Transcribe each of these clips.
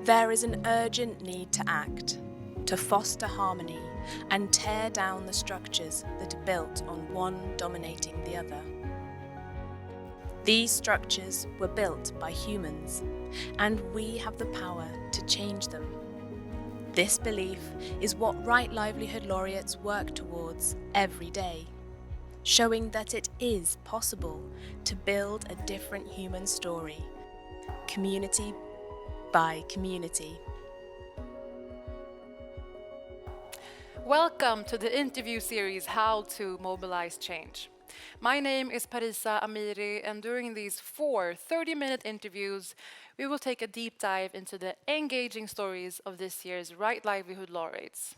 There is an urgent need to act, to foster harmony and tear down the structures that are built on one dominating the other. These structures were built by humans, and we have the power to change them. This belief is what Right Livelihood laureates work towards every day, showing that it is possible to build a different human story, community by community. Welcome to the interview series How to Mobilise Change. My name is Parisa Amiri, and during these 4 30-minute interviews, we will take a deep dive into the engaging stories of this year's Right Livelihood laureates.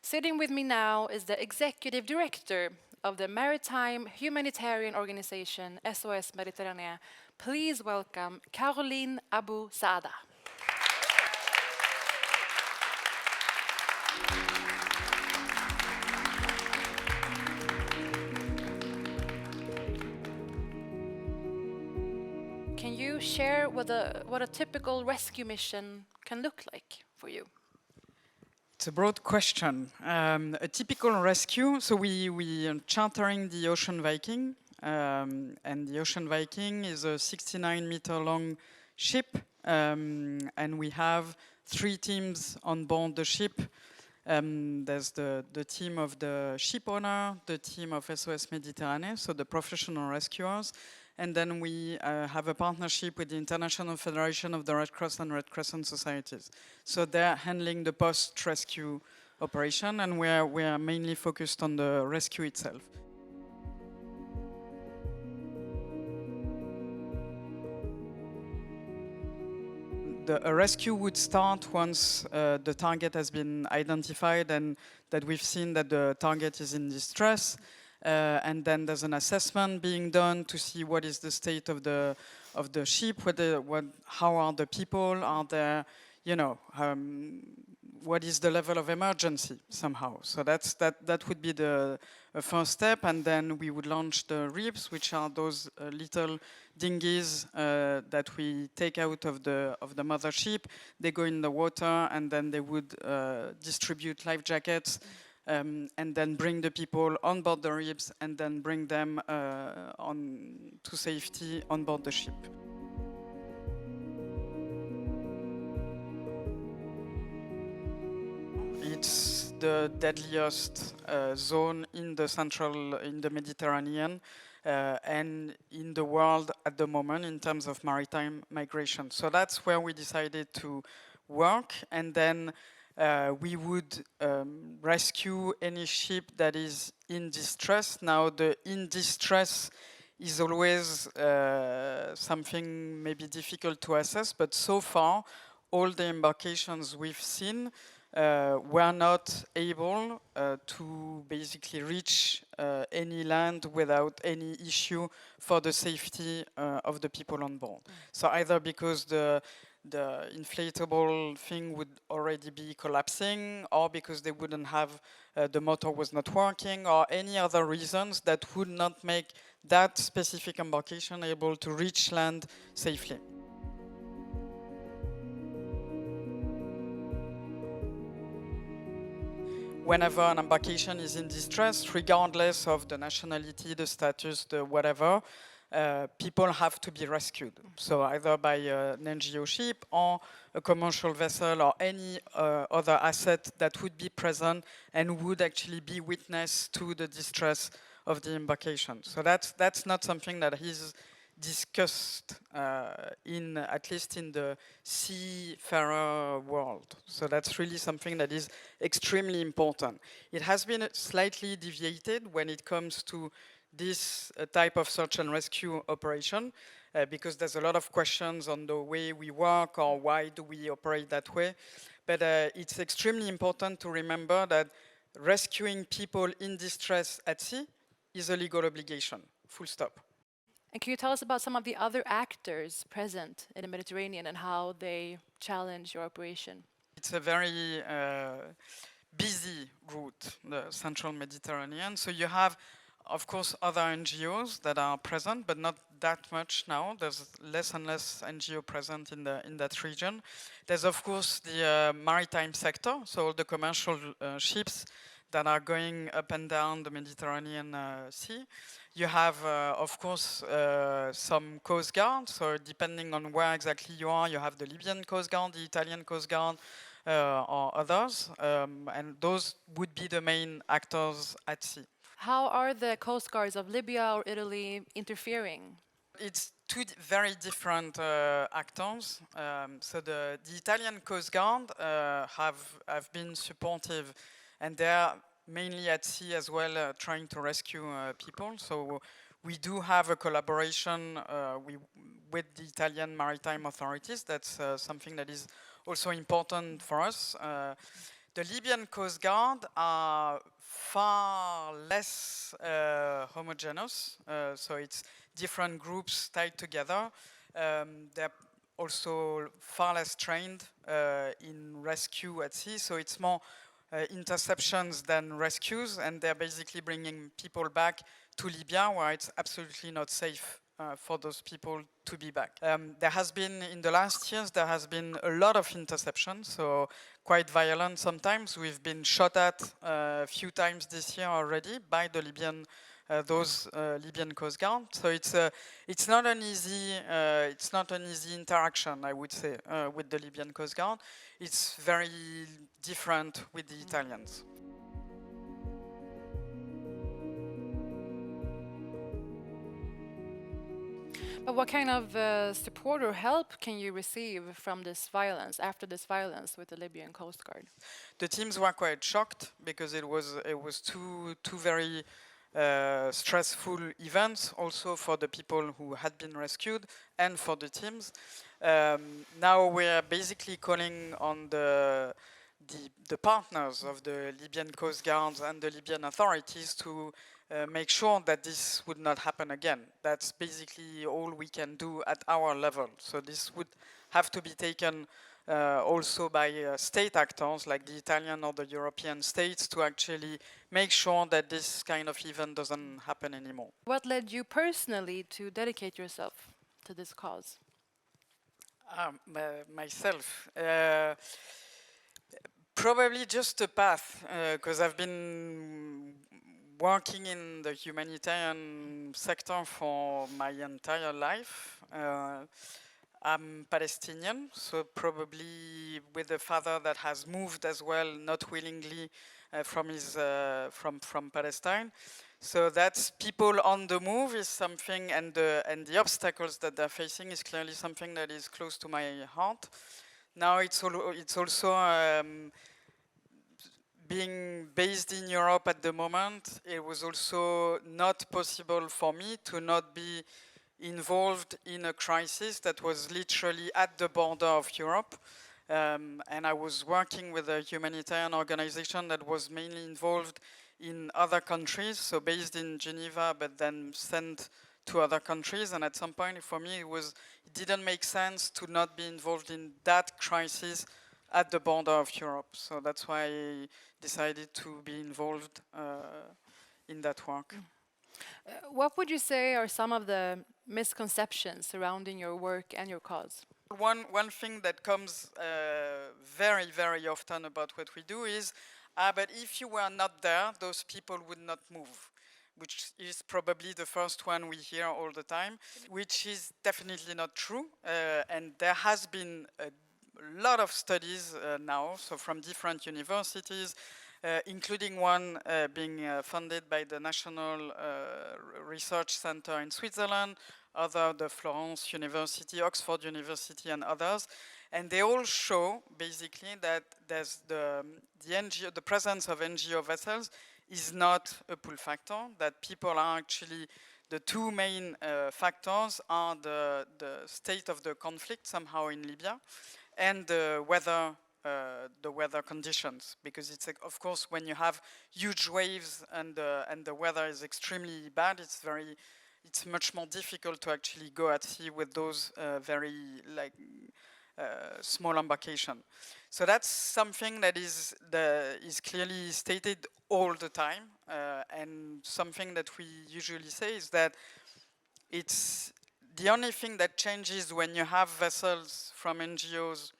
Sitting with me now is the Executive Director of the maritime humanitarian organization SOS MEDITERRANEE. Please welcome Caroline Abu Saada. Can you share what a typical rescue mission can look like for you? It's a broad question. A typical rescue, so we are chartering the Ocean Viking, and the Ocean Viking is a 69-meter long ship, and we have 3 teams on board the ship. There's the team of the ship owner, the team of SOS Mediterranee, so the professional rescuers, and then we have a partnership with the International Federation of the Red Cross and Red Crescent Societies. So they're handling the post-rescue operation, and we are mainly focused on the rescue itself. A rescue would start once the target has been identified and that we've seen that the target is in distress. And then there's an assessment being done to see what is the state of the ship, how are the people, are there, what is the level of emergency somehow. So that would be the first step, and then we would launch the ribs, which are those little dinghies that we take out of the mothership. They go in the water, and then they would distribute life jackets. And then bring the people on board the ribs and then bring them to safety on board the ship. It's the deadliest zone in the Mediterranean and in the world at the moment in terms of maritime migration. So that's where we decided to work, and then we would rescue any ship that is in distress. Now, the in distress is always something maybe difficult to assess, but so far, all the embarkations we've seen were not able to basically reach any land without any issue for the safety of the people on board. So either because the inflatable thing would already be collapsing, or because they wouldn't have, the motor was not working, or any other reasons that would not make that specific embarkation able to reach land safely. Whenever an embarkation is in distress, regardless of the nationality, the status, the whatever, people have to be rescued. So either by an NGO ship or a commercial vessel or any other asset that would be present and would actually be witness to the distress of the embarkation. So that's not something that is discussed at least in the seafarer world. So that's really something that is extremely important. It has been slightly deviated when it comes to this type of search and rescue operation, because there's a lot of questions on the way we work or why do we operate that way. But it's extremely important to remember that rescuing people in distress at sea is a legal obligation, full stop. And can you tell us about some of the other actors present in the Mediterranean and how they challenge your operation? It's a very busy route, the central Mediterranean. So you have, of course, other NGOs that are present, but not that much now. There's less and less NGO present in that region. There's of course the maritime sector, so the commercial ships that are going up and down the Mediterranean Sea. You have, of course, some Coast Guard. So depending on where exactly you are, you have the Libyan Coast Guard, the Italian Coast Guard, or others. And those would be the main actors at sea. How are the coast guards of Libya or Italy interfering? It's two very different actors. So the Italian Coast Guard have been supportive, and they are mainly at sea as well, trying to rescue people. So we do have a collaboration with the Italian maritime authorities. That's something that is also important for us. The Libyan Coast Guard are far less homogeneous, so it's different groups tied together. They're also far less trained in rescue at sea, so it's more interceptions than rescues, and they're basically bringing people back to Libya, where it's absolutely not safe for those people to be back. There has been, in the last years, there has been a lot of interception, so quite violent sometimes. We've been shot at a few times this year already by the Libyan Libyan Coast Guard. So it's not an easy interaction, I would say, with the Libyan Coast Guard. It's very different with the Italians. But what kind of support or help can you receive from this violence, after this violence with the Libyan Coast Guard? The teams were quite shocked because it was two very stressful events, also for the people who had been rescued and for the teams. Now we're basically calling on the partners of the Libyan Coast Guards and the Libyan authorities to make sure that this would not happen again. That's basically all we can do at our level. So this would have to be taken also by state actors like the Italian or the European states to actually make sure that this kind of event doesn't happen anymore. What led you personally to dedicate yourself to this cause? Myself. Probably just a path, because I've been working in the humanitarian sector for my entire life. I'm Palestinian, so probably with a father that has moved as well, not willingly, from Palestine. So that's people on the move is something, and the obstacles that they're facing is clearly something that is close to my heart. Now it's also being based in Europe at the moment, it was also not possible for me to not be involved in a crisis that was literally at the border of Europe. And I was working with a humanitarian organization that was mainly involved in other countries, so based in Geneva, but then sent to other countries. And at some point, for me, it didn't make sense to not be involved in that crisis at the border of Europe. So that's why I decided to be involved in that work. What would you say are some of the misconceptions surrounding your work and your cause? One thing that comes very, very often about what we do is, but if you were not there, those people would not move, which is probably the first one we hear all the time, which is definitely not true. And there has been a lot of studies now, so from different universities, including one being funded by the National Research Center in Switzerland, other the Florence University, Oxford University, and others, and they all show basically that there's the presence of NGO vessels is not a pull factor. That people are actually the two main factors are the state of the conflict somehow in Libya, and the weather conditions, because it's of course when you have huge waves and the weather is extremely bad, it's much more difficult to actually go at sea with those very small embarkation. So that's something that is clearly stated all the time, and something that we usually say is that it's The only thing that changes when you have vessels from NGOs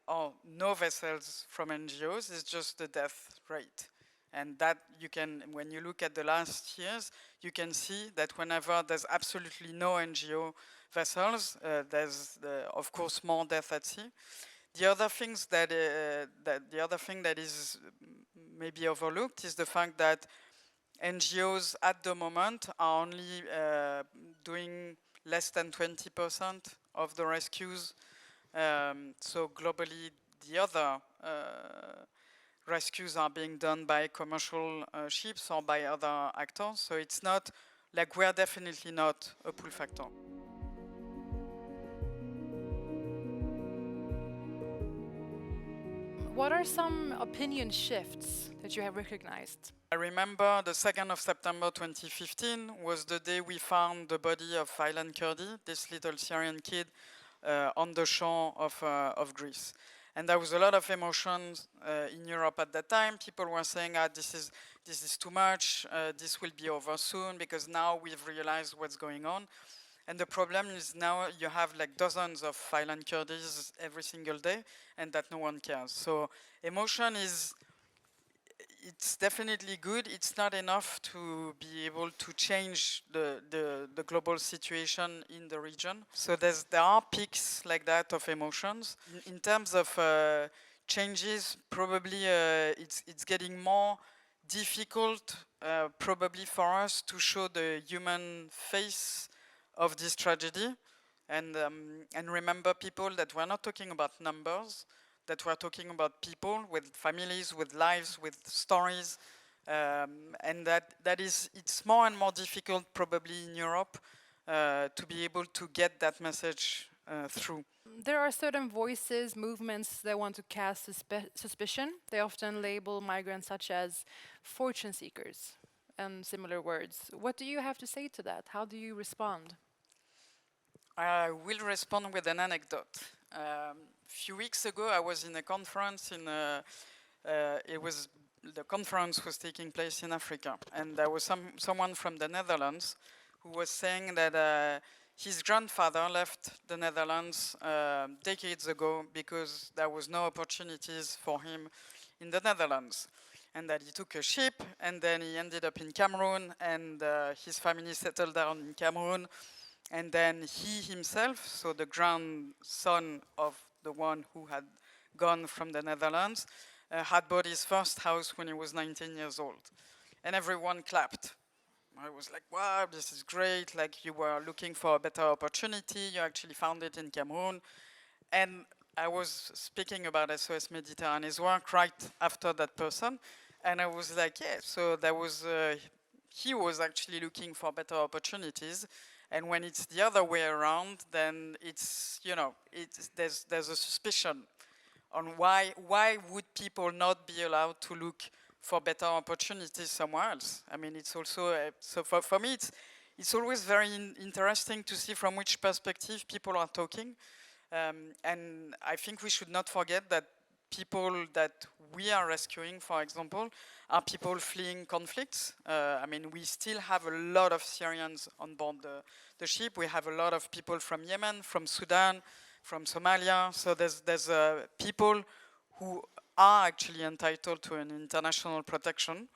or no vessels from NGOs is just the death rate. And that you can, when you look at the last years, you can see that whenever there's absolutely no NGO vessels, there's of course more death at sea. The other things the other thing that is maybe overlooked is the fact that NGOs at the moment are only doing less than 20% of the rescues. So globally, the other rescues are being done by commercial ships or by other actors. So it's not like we're definitely not a pull factor. What are some opinion shifts that you have recognized? I remember the 2nd of September 2015 was the day we found the body of Aylan Kurdi, this little Syrian kid, on the shore of Greece. And there was a lot of emotions in Europe at that time. People were saying, this is too much, this will be over soon, because now we've realized what's going on. And the problem is now you have like dozens of Aylan Kurdis every single day, and that no one cares. So emotion it's definitely good. It's not enough to be able to change the global situation in the region. So there are peaks like that of emotions. In terms of changes, probably it's getting more difficult probably for us to show the human face of this tragedy and remember people that we're not talking about numbers, that we're talking about people with families, with lives, with stories, and that is, it's more and more difficult probably in Europe to be able to get that message through. There are certain voices, movements that want to cast suspicion. They often label migrants such as fortune seekers and similar words. What do you have to say to that? How do you respond? I will respond with an anecdote. Few weeks ago, I was in a conference the conference was taking place in Africa, and there was someone from the Netherlands who was saying that his grandfather left the Netherlands decades ago because there was no opportunities for him in the Netherlands, and that he took a ship, and then he ended up in Cameroon, and his family settled down in Cameroon. And then he himself, so the grandson of the one who had gone from the Netherlands, had bought his first house when he was 19 years old. And everyone clapped. I was like, wow, this is great. Like, you were looking for a better opportunity. You actually found it in Cameroon. And I was speaking about SOS Mediterranee's work right after that person. And I was like, yeah, so there was, he was actually looking for better opportunities. And when it's the other way around, then it's, you know, there's a suspicion on why would people not be allowed to look for better opportunities somewhere else. I mean, it's also, so for me, it's always very interesting to see from which perspective people are talking. And I think we should not forget that people that we are rescuing, for example, are people fleeing conflicts. I mean, we still have a lot of Syrians on board the ship. We have a lot of people from Yemen, from Sudan, from Somalia. So there's people who are actually entitled to an international protection.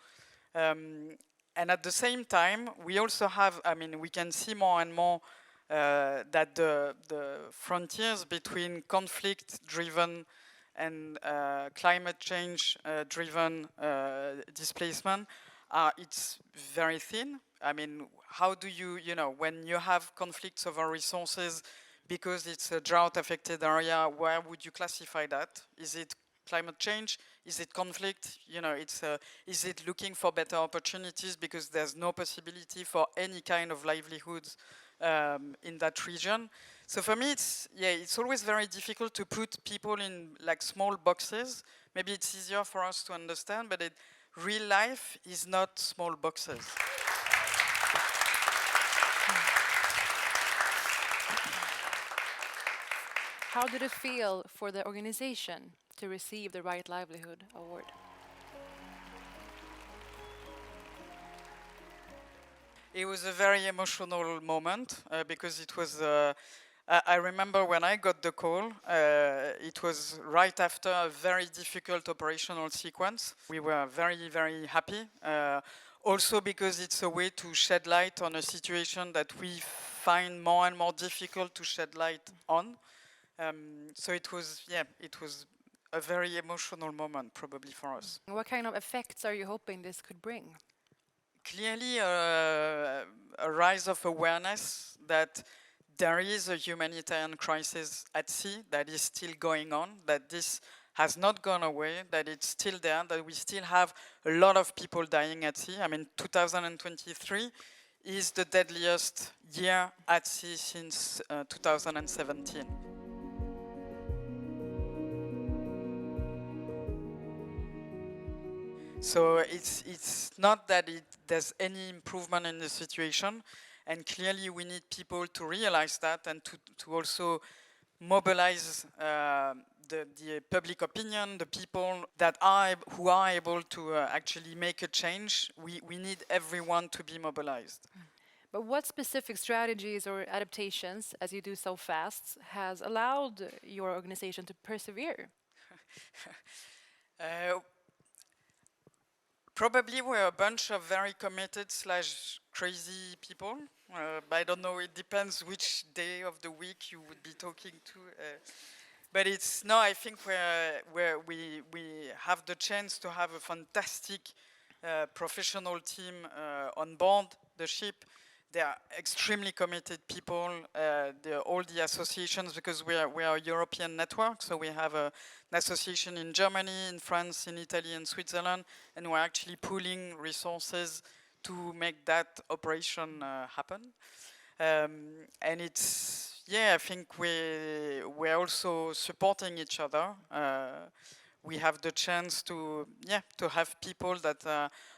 And at the same time, we also have, I mean, we can see more and more that the frontiers between conflict-driven and climate change-driven displacement, it's very thin. I mean, how do you know, when you have conflicts over resources because it's a drought-affected area, where would you classify that? Is it climate change? Is it conflict? You know, is it looking for better opportunities because there's no possibility for any kind of livelihoods in that region? So for me, it's always very difficult to put people in like small boxes. Maybe it's easier for us to understand, but real life is not small boxes. How did it feel for the organization to receive the Right Livelihood Award? It was a very emotional moment because it was. I remember when I got the call, it was right after a very difficult operational sequence. We were very, very happy. Also because it's a way to shed light on a situation that we find more and more difficult to shed light on. So it was, yeah, it was a very emotional moment probably for us. What kind of effects are you hoping this could bring? Clearly a rise of awareness that there is a humanitarian crisis at sea that is still going on, that this has not gone away, that it's still there, that we still have a lot of people dying at sea. I mean, 2023 is the deadliest year at sea since 2017. So it's not that there's any improvement in the situation, and clearly we need people to realize that and to also mobilize the public opinion, the people that who are able to actually make a change. We need everyone to be mobilized. But what specific strategies or adaptations, as you do so fast, has allowed your organization to persevere? Probably we're a bunch of very committed / crazy people. I don't know, it depends which day of the week you would be talking to. But it's, no, I think we have the chance to have a fantastic professional team on board the ship. They are extremely committed people. All the associations, because we are a European network, so we have an association in Germany, in France, in Italy, and Switzerland, and we're actually pooling resources to make that operation happen. And it's, yeah, I think we're also supporting each other. We have the chance to have people that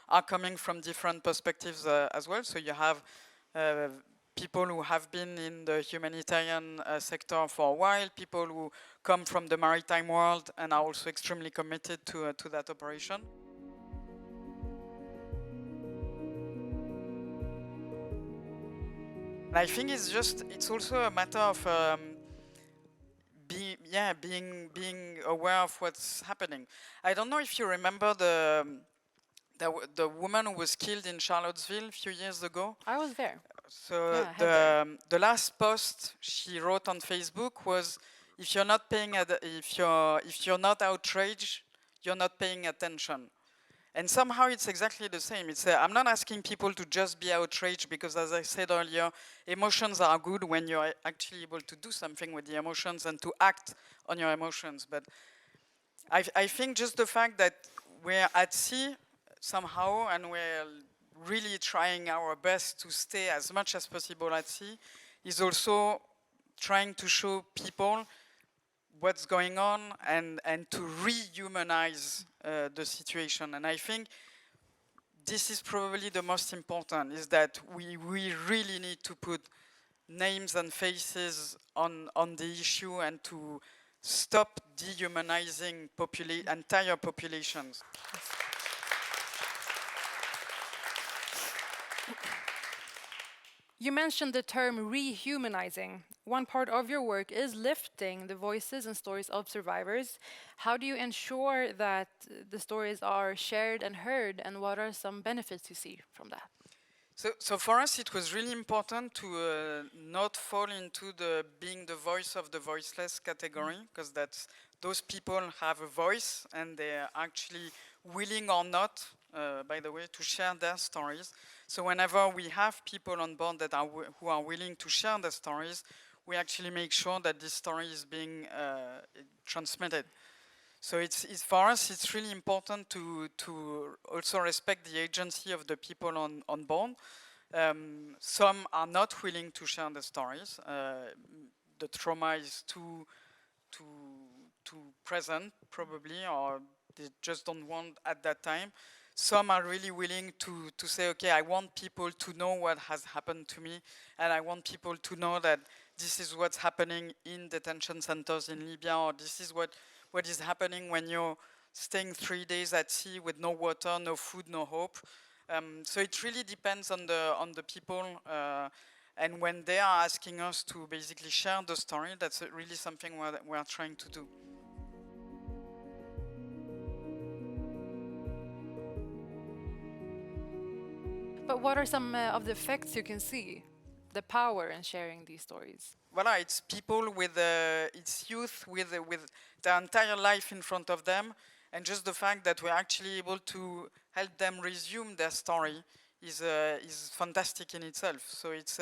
are coming from different perspectives as well. So you have people who have been in the humanitarian sector for a while, people who come from the maritime world and are also extremely committed to that operation. And I think it's also a matter of being aware of what's happening. I don't know if you remember the woman who was killed in Charlottesville a few years ago. I was there. So Yeah, the last post she wrote on Facebook was, if you're not paying if you're not outraged, you're not paying attention. And somehow it's exactly the same. It's I'm not asking people to just be outraged, because as I said earlier, emotions are good when you're actually able to do something with the emotions and to act on your emotions. But I think just the fact that we're at sea somehow and we're really trying our best to stay as much as possible at sea is also trying to show people what's going on and to rehumanize the situation. And I think this is probably the most important, is that we really need to put names and faces on the issue and to stop dehumanizing entire populations. You mentioned the term rehumanizing. One part of your work is lifting the voices and stories of survivors. How do you ensure that the stories are shared and heard, and what are some benefits you see from that? So for us, it was really important to not fall into being the voice of the voiceless category, because those people have a voice and they're actually willing or not, by the way, to share their stories. So whenever we have people on board who are willing to share their stories, we actually make sure that this story is being transmitted. So it's for us, it's really important to also respect the agency of the people on board. Some are not willing to share the stories. The trauma is too present, probably, or they just don't want at that time. Some are really willing to say, okay, I want people to know what has happened to me, and I want people to know that this is what's happening in detention centers in Libya, or this is what is happening when you're staying 3 days at sea with no water, no food, no hope. So it really depends on the people, and when they are asking us to basically share the story, that's really something we're trying to do. But what are some of the effects you can see, the power in sharing these stories? Voilà, it's people with, it's youth with their entire life in front of them, and just the fact that we're actually able to help them resume their story is fantastic in itself. So it's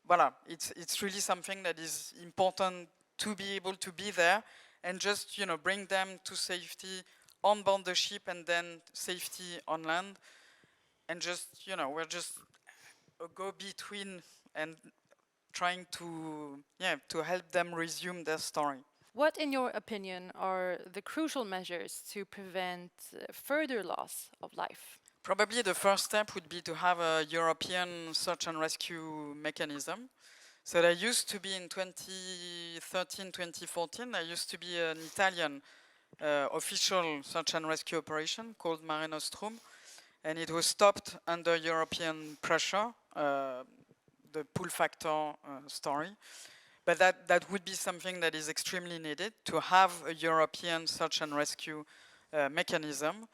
voilà, it's really something that is important to be able to be there and just bring them to safety on board the ship and then safety on land, and just we're just a go between and trying to help them resume their story. What, in your opinion, are the crucial measures to prevent further loss of life? Probably the first step would be to have a European search and rescue mechanism. So there used to be in 2013, 2014, there used to be an Italian official search and rescue operation called Mare Nostrum, and it was stopped under European pressure, the pull factor story. But that would be something that is extremely needed, to have a European search and rescue mechanism.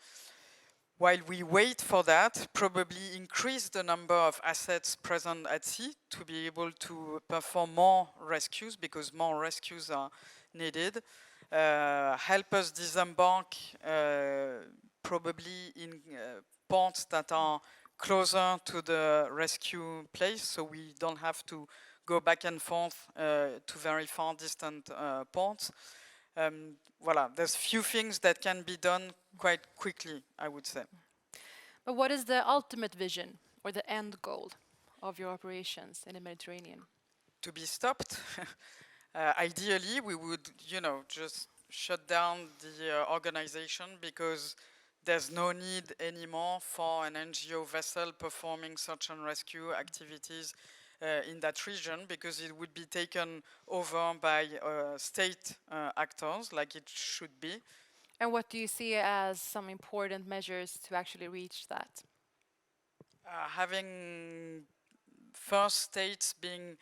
While we wait for that, probably increase the number of assets present at sea to be able to perform more rescues, because more rescues are needed. Help us disembark probably in ports that are closer to the rescue place, so we don't have to go back and forth to very far distant ports. Voilà, there's few things that can be done quite quickly, I would say. But what is the ultimate vision or the end goal of your operations in the Mediterranean? To be stopped. Ideally, we would, just shut down the organization, because there's no need anymore for an NGO vessel performing search and rescue activities in that region, because it would be taken over by state actors, like it should be. And what do you see as some important measures to actually reach that? Having first states being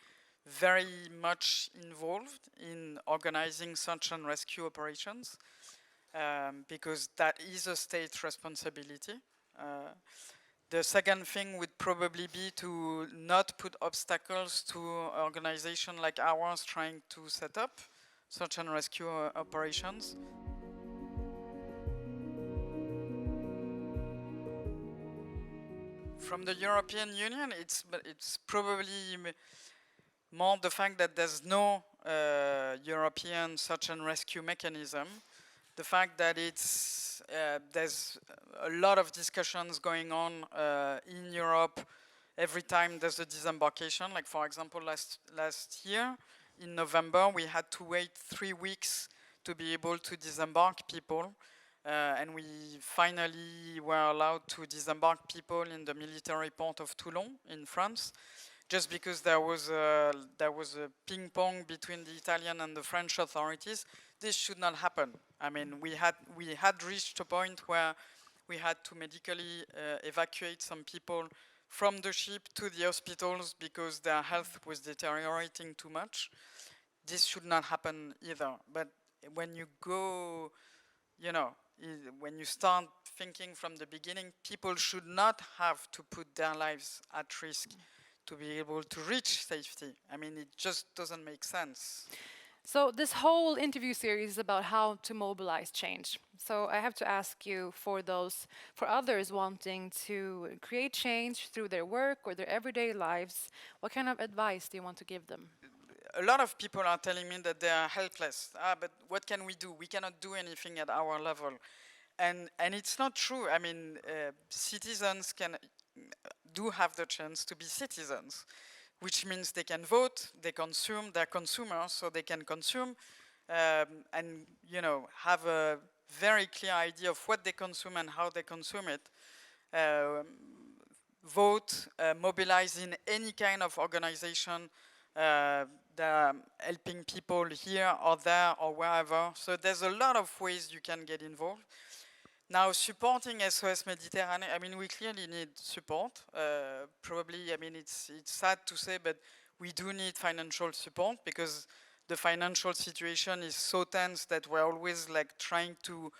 very much involved in organizing search and rescue operations, because that is a state responsibility. The second thing would probably be to not put obstacles to organizations like ours trying to set up search and rescue operations. From the European Union, it's probably more the fact that there's no European search and rescue mechanism. The fact that there's a lot of discussions going on in Europe every time there's a disembarkation. Like, for example, last year in November, we had to wait 3 weeks to be able to disembark people. And we finally were allowed to disembark people in the military port of Toulon in France, just because there was a ping pong between the Italian and the French authorities. This should not happen. I mean, we had reached a point where we had to medically evacuate some people from the ship to the hospitals because their health was deteriorating too much. This should not happen either. But when you go, when you start thinking from the beginning, people should not have to put their lives at risk to be able to reach safety. I mean, it just doesn't make sense. So this whole interview series is about how to mobilize change. So I have to ask you, for others wanting to create change through their work or their everyday lives, what kind of advice do you want to give them? A lot of people are telling me that they are helpless. But what can we do? We cannot do anything at our level. And it's not true. I mean, citizens do have the chance to be citizens, which means they can vote, they consume, they're consumers, so they can consume and have a very clear idea of what they consume and how they consume it. Vote, mobilize in any kind of organization that are helping people here or there or wherever. So there's a lot of ways you can get involved. Now, supporting SOS Mediterranean, I mean, we clearly need support. Probably, I mean, it's sad to say, but we do need financial support because the financial situation is so tense that we're always like trying to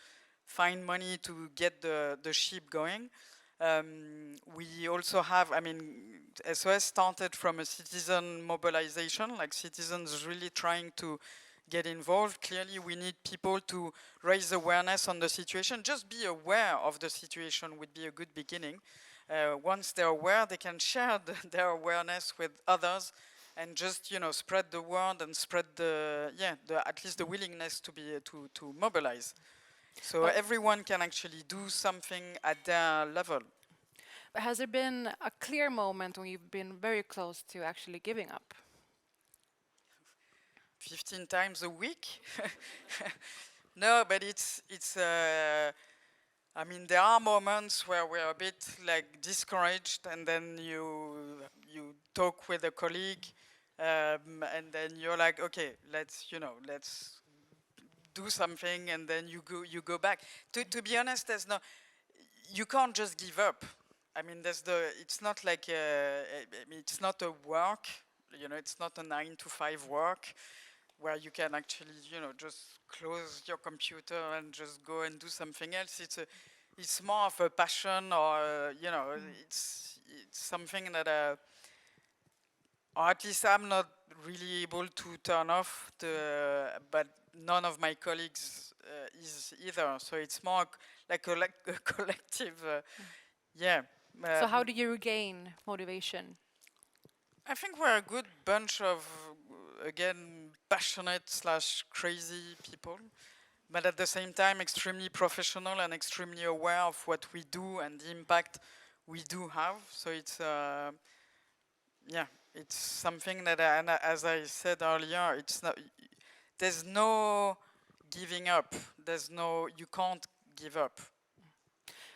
find money to get the ship going. We also have, I mean, SOS started from a citizen mobilization, like citizens really trying to get involved. Clearly, we need people to raise awareness on the situation. Just be aware of the situation would be a good beginning. Once they're aware, they can share their awareness with others and just, you know, spread the word and spread at least the willingness to be to mobilize. So everyone can actually do something at their level. But has there been a clear moment when you've been very close to actually giving up? 15 times a week. No, but I mean, there are moments where we're a bit like discouraged, and then you talk with a colleague, and then you're like, okay, let's do something, and then you go back. To be honest, you can't just give up. I mean, it's not like it's not a work. You know, it's not a 9-to-5 work where you can actually, you know, just close your computer and just go and do something else. It's more of a passion, or you know, it's something that, or at least I'm not really able to turn off. But none of my colleagues is either. So it's more like a collective, yeah. So how do you regain motivation? I think we're a good bunch of, again, passionate / crazy people, but at the same time extremely professional and extremely aware of what we do and the impact we do have. So it's, it's something that, and as I said earlier, it's not. There's no giving up. You can't give up.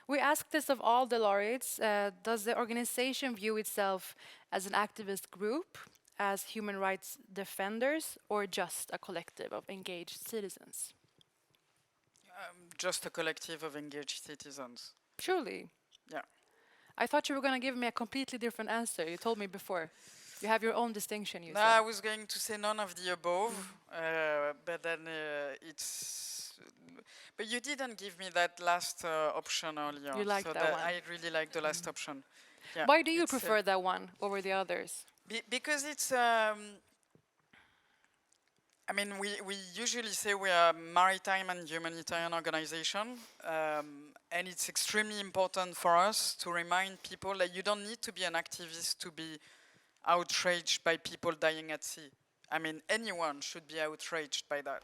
We asked this of all the laureates. Does the organization view itself as an activist group, as human rights defenders, or just a collective of engaged citizens? Just a collective of engaged citizens. Truly? Yeah. I thought you were going to give me a completely different answer. You told me before. You have your own distinction, you No, said. I was going to say none of the above, but then it's. But you didn't give me that last option earlier. You liked so that one. I really like the last option. Yeah, Why do you prefer that one over the others? Because it's. I mean, we usually say we are a maritime and humanitarian organization, and it's extremely important for us to remind people that you don't need to be an activist to be outraged by people dying at sea. I mean, anyone should be outraged by that.